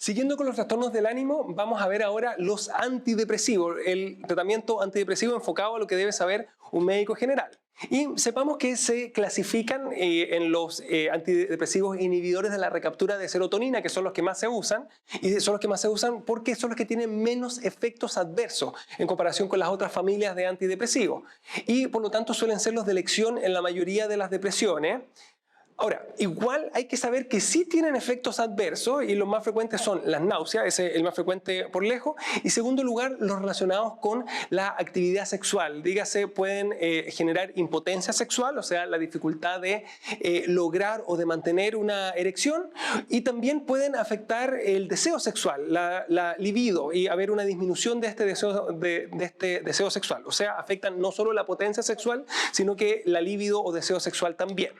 Siguiendo con los trastornos del ánimo, vamos a ver ahora los antidepresivos, el tratamiento antidepresivo enfocado a lo que debe saber un médico general. Y sepamos que se clasifican en los antidepresivos inhibidores de la recaptura de serotonina, que son los que más se usan, y son los que más se usan porque son los que tienen menos efectos adversos en comparación con las otras familias de antidepresivos. Y por lo tanto suelen ser los de elección en la mayoría de las depresiones. Ahora, igual hay que saber que sí tienen efectos adversos y los más frecuentes son las náuseas, ese es el más frecuente por lejos, y segundo lugar, los relacionados con la actividad sexual. Dígase, pueden generar impotencia sexual, o sea, la dificultad de lograr o de mantener una erección, y también pueden afectar el deseo sexual, la libido, y haber una disminución de este deseo sexual. O sea, afectan no solo la potencia sexual, sino que la libido o deseo sexual también.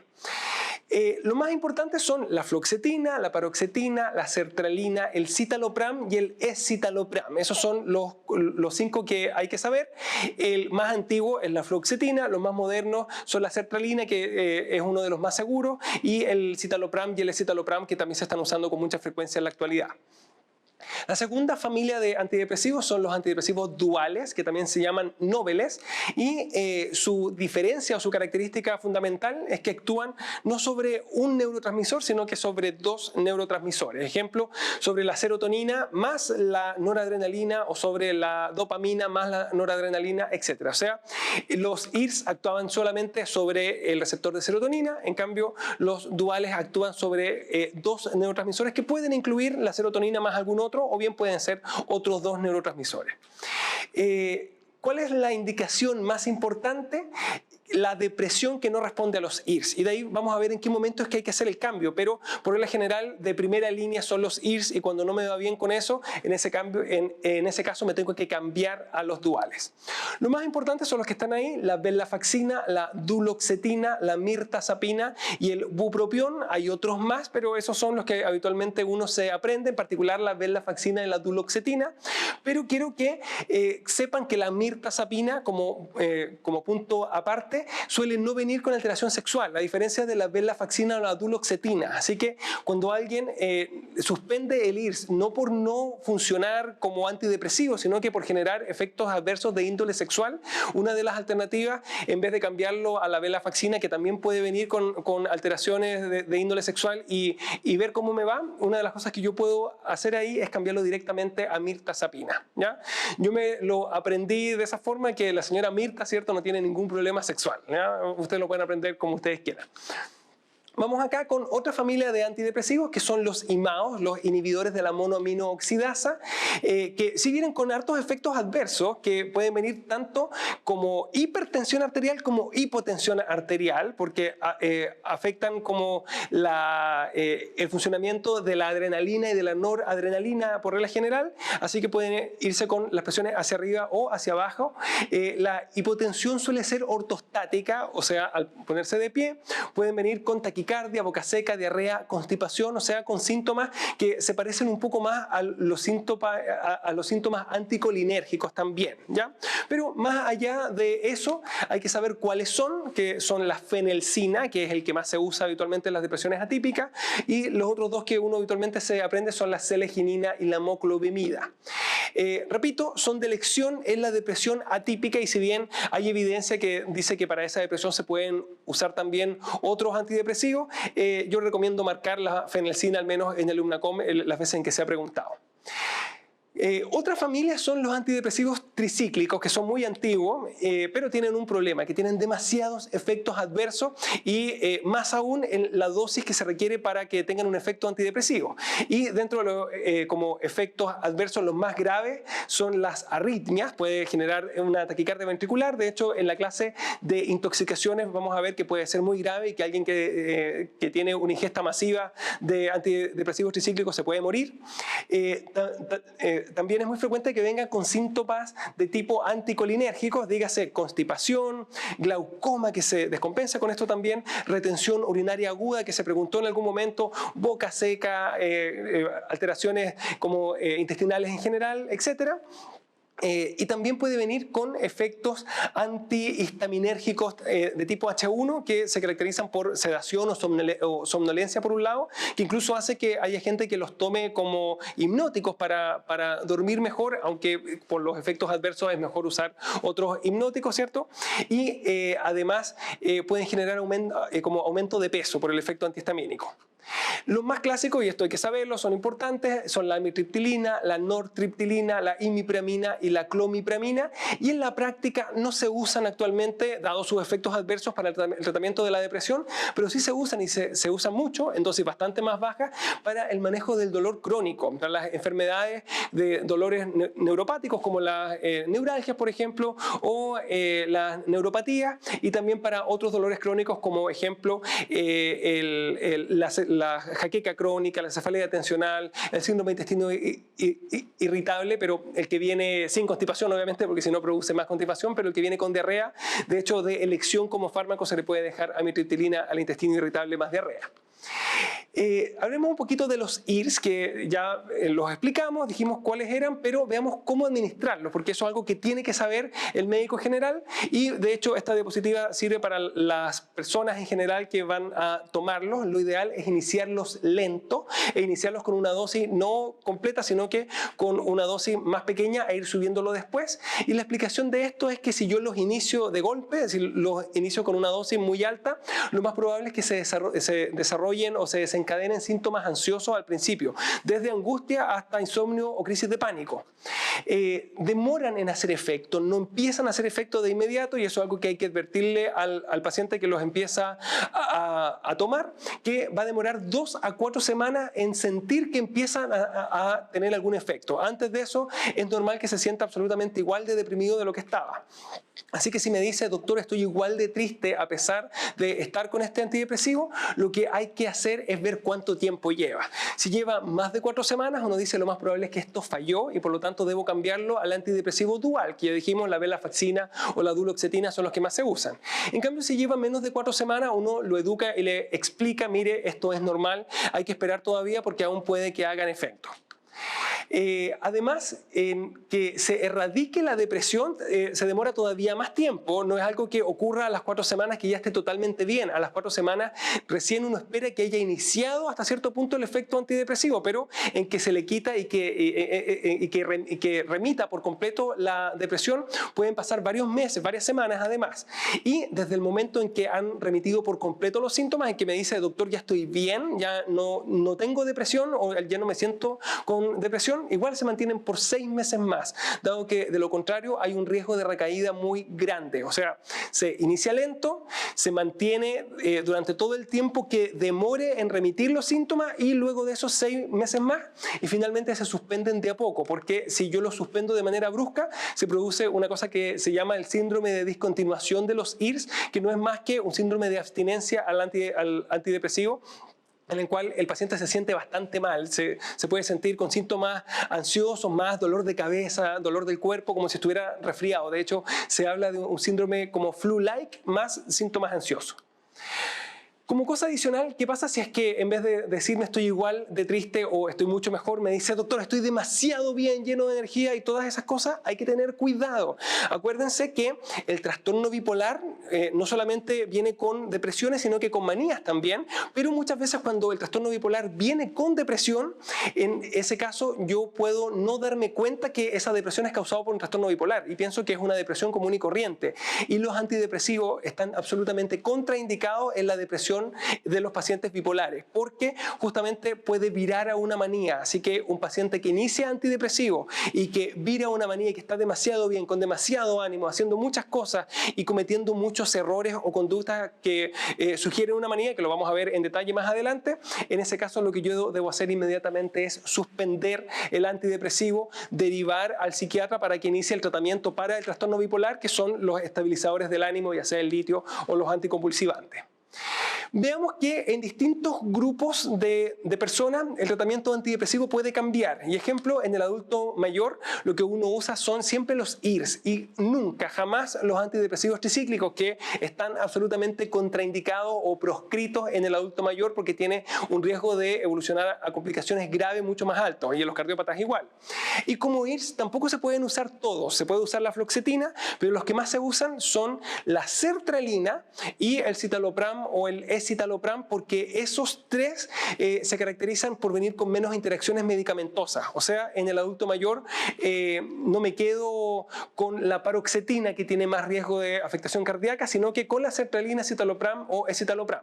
Lo más importante son la fluoxetina, la paroxetina, la sertralina, el citalopram y el escitalopram. Esos son los 5 que hay que saber. El más antiguo es la fluoxetina, los más modernos son la sertralina, que es uno de los más seguros, y el citalopram y el escitalopram, que también se están usando con mucha frecuencia en la actualidad. La segunda familia de antidepresivos son los antidepresivos duales, que también se llaman noveles, y su diferencia o su característica fundamental es que actúan no sobre un neurotransmisor, sino que sobre 2 neurotransmisores. Ejemplo, sobre la serotonina más la noradrenalina, o sobre la dopamina más la noradrenalina, etc. O sea, los IRS actuaban solamente sobre el receptor de serotonina, en cambio los duales actúan sobre 2 neurotransmisores que pueden incluir la serotonina más algún otro, o bien pueden ser otros 2 neurotransmisores. ¿Cuál es la indicación más importante? La depresión que no responde a los IRS. Y de ahí vamos a ver en qué momento es que hay que hacer el cambio, pero por regla general de primera línea son los IRS, y cuando no me va bien con eso, en ese caso me tengo que cambiar a los duales. Lo más importante son los que están ahí: la venlafaxina, la duloxetina, la mirtazapina y el bupropión. Hay otros más, pero esos son los que habitualmente uno se aprende, en particular la venlafaxina y la duloxetina. Pero quiero que sepan que la mirtazapina, como punto aparte, suele no venir con alteración sexual, a diferencia de la venlafaxina o la duloxetina. Así que cuando alguien suspende el IRS, no por no funcionar como antidepresivo, sino que por generar efectos adversos de índole sexual, una de las alternativas, en vez de cambiarlo a la venlafaxina, que también puede venir con alteraciones de índole sexual, y ver cómo me va, una de las cosas que yo puedo hacer ahí es cambiarlo directamente a mirtazapina, ¿ya? Yo me lo aprendí de esa forma, que la señora Mirta, ¿cierto?, no tiene ningún problema sexual. ¿Ya? Ustedes lo pueden aprender como ustedes quieran. Vamos acá con otra familia de antidepresivos, que son los IMAOs, los inhibidores de la monoaminooxidasa, que sí vienen con hartos efectos adversos, que pueden venir tanto como hipertensión arterial como hipotensión arterial, porque afectan como el funcionamiento de la adrenalina y de la noradrenalina por regla general, así que pueden irse con las presiones hacia arriba o hacia abajo. La hipotensión suele ser ortostática, o sea, al ponerse de pie, pueden venir con taquicardia, boca seca, diarrea, constipación, o sea, con síntomas que se parecen un poco más a los síntomas anticolinérgicos también, ¿ya? Pero más allá de eso, hay que saber cuáles son, que son la fenelcina, que es el que más se usa habitualmente en las depresiones atípicas, y los otros 2 que uno habitualmente se aprende son la seleginina y la moclobemida. Repito, son de elección en la depresión atípica, y si bien hay evidencia que dice que para esa depresión se pueden usar también otros antidepresivos, yo recomiendo marcar la fenelcina al menos en el UNACOM las veces en que se ha preguntado. Otra familia son los antidepresivos tricíclicos, que son muy antiguos, pero tienen un problema, que tienen demasiados efectos adversos, y más aún en la dosis que se requiere para que tengan un efecto antidepresivo. Y dentro de los como efectos adversos, los más graves son las arritmias. Puede generar una taquicardia ventricular. De hecho, en la clase de intoxicaciones vamos a ver que puede ser muy grave, y que alguien que tiene una ingesta masiva de antidepresivos tricíclicos se puede morir. También es muy frecuente que vengan con síntomas de tipo anticolinérgicos, dígase constipación, glaucoma que se descompensa con esto también, retención urinaria aguda que se preguntó en algún momento, boca seca, alteraciones como intestinales en general, etc. Y también puede venir con efectos antihistaminérgicos de tipo H1 que se caracterizan por sedación o somnolencia por un lado, que incluso hace que haya gente que los tome como hipnóticos para dormir mejor, aunque por los efectos adversos es mejor usar otros hipnóticos, ¿cierto? Y además pueden generar como aumento de peso por el efecto antihistamínico. Los más clásicos, y esto hay que saberlo, son importantes, son la amitriptilina, la nortriptilina, la imipramina y la clomipramina, y en la práctica no se usan actualmente, dado sus efectos adversos para el tratamiento de la depresión, pero sí se usan y se usan mucho, en dosis bastante más bajas, para el manejo del dolor crónico, para las enfermedades de dolores neuropáticos como las neuralgias, por ejemplo, o las neuropatías, y también para otros dolores crónicos como ejemplo la jaqueca crónica, la cefalea tensional, el síndrome de intestino irritable, pero el que viene sin constipación, obviamente, porque si no produce más constipación, pero el que viene con diarrea, de hecho, de elección como fármaco se le puede dejar amitriptilina al intestino irritable más diarrea. Hablemos un poquito de los IRS, que ya los explicamos, dijimos cuáles eran, pero veamos cómo administrarlos, porque eso es algo que tiene que saber el médico general, y de hecho esta diapositiva sirve para las personas en general que van a tomarlos. Lo ideal es iniciarlos lento e iniciarlos con una dosis no completa, sino que con una dosis más pequeña e ir subiéndolo después. Y la explicación de esto es que si yo los inicio de golpe, es decir, los inicio con una dosis muy alta, lo más probable es que se desarrollen o se desencadenen síntomas ansiosos al principio, desde angustia hasta insomnio o crisis de pánico. Demoran en hacer efecto, no empiezan a hacer efecto de inmediato, y eso es algo que hay que advertirle al paciente que los empieza a tomar, que va a demorar 2 a 4 semanas en sentir que empiezan a tener algún efecto. Antes de eso es normal que se sienta absolutamente igual de deprimido de lo que estaba. Así que si me dice, doctor, estoy igual de triste a pesar de estar con este antidepresivo, lo que hay que hacer es ver cuánto tiempo lleva. Si lleva más de 4 semanas, uno dice lo más probable es que esto falló y por lo tanto debo cambiarlo al antidepresivo dual, que ya dijimos, la venlafaxina o la duloxetina son los que más se usan. En cambio, si lleva menos de 4 semanas, uno lo educa y le explica, mire, esto es normal, hay que esperar todavía porque aún puede que hagan efecto. Además, que se erradique la depresión se demora todavía más tiempo, no es algo que ocurra a las 4 semanas que ya esté totalmente bien. A las 4 semanas recién uno espera que haya iniciado hasta cierto punto el efecto antidepresivo, pero en que se le quita y que remita por completo la depresión pueden pasar varios meses, varias semanas además. Y desde el momento en que han remitido por completo los síntomas, en que me dice, doctor, ya estoy bien, ya no tengo depresión o ya no me siento con depresión, igual se mantienen por 6 meses más, dado que de lo contrario hay un riesgo de recaída muy grande. O sea, se inicia lento, se mantiene durante todo el tiempo que demore en remitir los síntomas y luego de esos 6 meses más y finalmente se suspenden de a poco, porque si yo los suspendo de manera brusca se produce una cosa que se llama el síndrome de discontinuación de los IRS, que no es más que un síndrome de abstinencia al antidepresivo, en el cual el paciente se siente bastante mal, se puede sentir con síntomas ansiosos, más dolor de cabeza, dolor del cuerpo, como si estuviera resfriado. De hecho, se habla de un síndrome como flu-like más síntomas ansiosos. Como cosa adicional, ¿qué pasa si es que en vez de decirme estoy igual de triste o estoy mucho mejor, me dice, doctor, estoy demasiado bien, lleno de energía y todas esas cosas? Hay que tener cuidado. Acuérdense que el trastorno bipolar no solamente viene con depresiones, sino que con manías también, pero muchas veces cuando el trastorno bipolar viene con depresión, en ese caso yo puedo no darme cuenta que esa depresión es causada por un trastorno bipolar y pienso que es una depresión común y corriente. Y los antidepresivos están absolutamente contraindicados en la depresión de los pacientes bipolares, porque justamente puede virar a una manía. Así que un paciente que inicia antidepresivo y que vira a una manía y que está demasiado bien, con demasiado ánimo, haciendo muchas cosas y cometiendo muchos errores o conductas que sugieren una manía, que lo vamos a ver en detalle más adelante, en ese caso lo que yo debo hacer inmediatamente es suspender el antidepresivo, derivar al psiquiatra para que inicie el tratamiento para el trastorno bipolar, que son los estabilizadores del ánimo, ya sea el litio o los anticonvulsivantes. Veamos que en distintos grupos de personas el tratamiento antidepresivo puede cambiar. Y ejemplo, en el adulto mayor lo que uno usa son siempre los IRS y nunca, jamás los antidepresivos tricíclicos, que están absolutamente contraindicados o proscritos en el adulto mayor porque tiene un riesgo de evolucionar a complicaciones graves mucho más alto, y en los cardiópatas igual. Y como IRS tampoco se pueden usar todos, se puede usar la fluoxetina, pero los que más se usan son la sertralina y el citalopram o el escitalopram, porque esos tres se caracterizan por venir con menos interacciones medicamentosas. O sea, en el adulto mayor no me quedo con la paroxetina, que tiene más riesgo de afectación cardíaca, sino que con la sertralina, citalopram o escitalopram.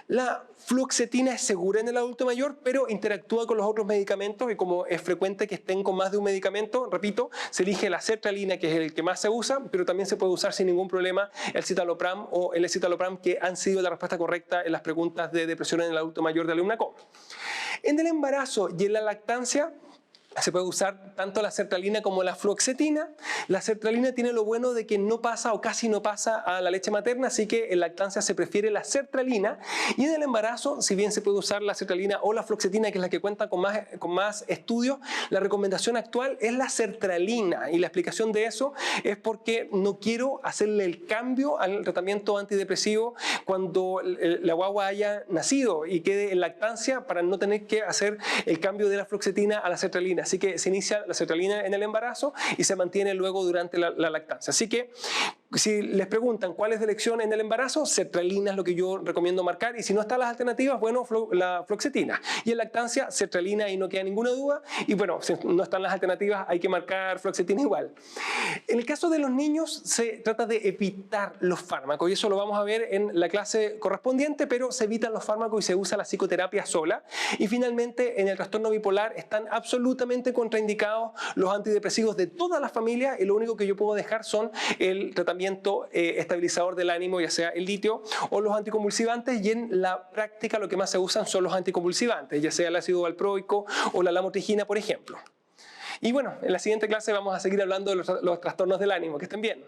La fluoxetina es segura en el adulto mayor, pero interactúa con los otros medicamentos, y como es frecuente que estén con más de un medicamento, repito, se elige la sertralina, que es el que más se usa, pero también se puede usar sin ningún problema el citalopram o el escitalopram, que han sido la respuesta correcta en las preguntas de depresión en el adulto mayor de AlumnaCom. En el embarazo y en la lactancia se puede usar tanto la sertralina como la fluoxetina. La sertralina tiene lo bueno de que no pasa o casi no pasa a la leche materna, así que en lactancia se prefiere la sertralina. Y en el embarazo, si bien se puede usar la sertralina o la fluoxetina, que es la que cuenta con más estudios, la recomendación actual es la sertralina. Y la explicación de eso es porque no quiero hacerle el cambio al tratamiento antidepresivo cuando la guagua haya nacido y quede en lactancia, para no tener que hacer el cambio de la fluoxetina a la sertralina. Así que se inicia la sertralina en el embarazo y se mantiene luego durante la lactancia. Así que si les preguntan cuál es de elección en el embarazo, sertralina es lo que yo recomiendo marcar, y si no están las alternativas, bueno, la fluoxetina. Y en lactancia, sertralina, y no queda ninguna duda, y bueno, si no están las alternativas, hay que marcar fluoxetina igual. En el caso de los niños, se trata de evitar los fármacos, y eso lo vamos a ver en la clase correspondiente, pero se evitan los fármacos y se usa la psicoterapia sola. Y finalmente, en el trastorno bipolar están absolutamente contraindicados los antidepresivos de todas las familias, y lo único que yo puedo dejar son el tratamiento estabilizador del ánimo, ya sea el litio o los anticonvulsivantes, y en la práctica lo que más se usan son los anticonvulsivantes, ya sea el ácido valproico o la lamotrigina, por ejemplo. Y bueno, en la siguiente clase vamos a seguir hablando de los trastornos del ánimo. Que estén bien.